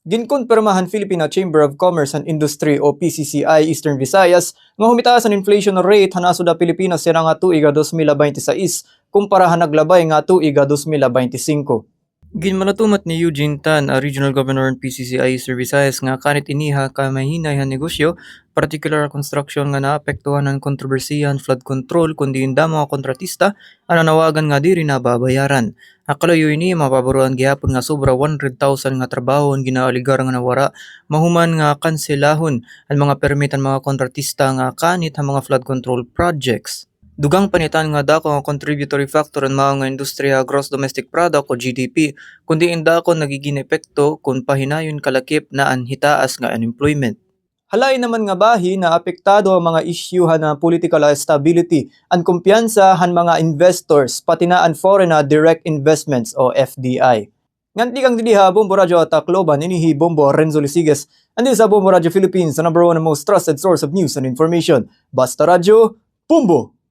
Ginkonpermahan Filipino Chamber of Commerce and Industry o PCCI Eastern Visayas nga humitaas ang inflation rate hanaso da Pilipinas sira nga tuiga 2026 kumpara naglabay nga tuiga 2025. Ginmalatumat ni Eugene Tan, a Regional Governor ng PCCI Eastern Visayas nga kanit iniha ka mahinay ang negosyo, particular construction nga naapektuhan ng kontrobersiyan flood control kundi inda mga kontratista ang nanawagan nga diri na babayaran. Akalayo ini mapaboruan gihapon nga sobra 100,000 nga trabaho ang ginaaligar nga nawara mahuman nga kanselahon ang mga permitan mga kontratista nga kanit ang mga flood control projects. Dugang panitan nga dako ang contributory factor ang mga industriya gross domestic product o GDP kundi indako nagiging epekto kung pahinayon kalakip na ang hitaas nga unemployment. Halay naman nga bahi na apektado ang mga isyuhan na political stability ang kumpiyansa han mga investors pati na ang foreign direct investments o FDI. Nganti kang diliha Bombo Radio at Tacloban inihi Bombo Renzo Lesiguez andi sa Bombo Radio Philippines, the #1 and most trusted source of news and information. Basta Radio, Bombo!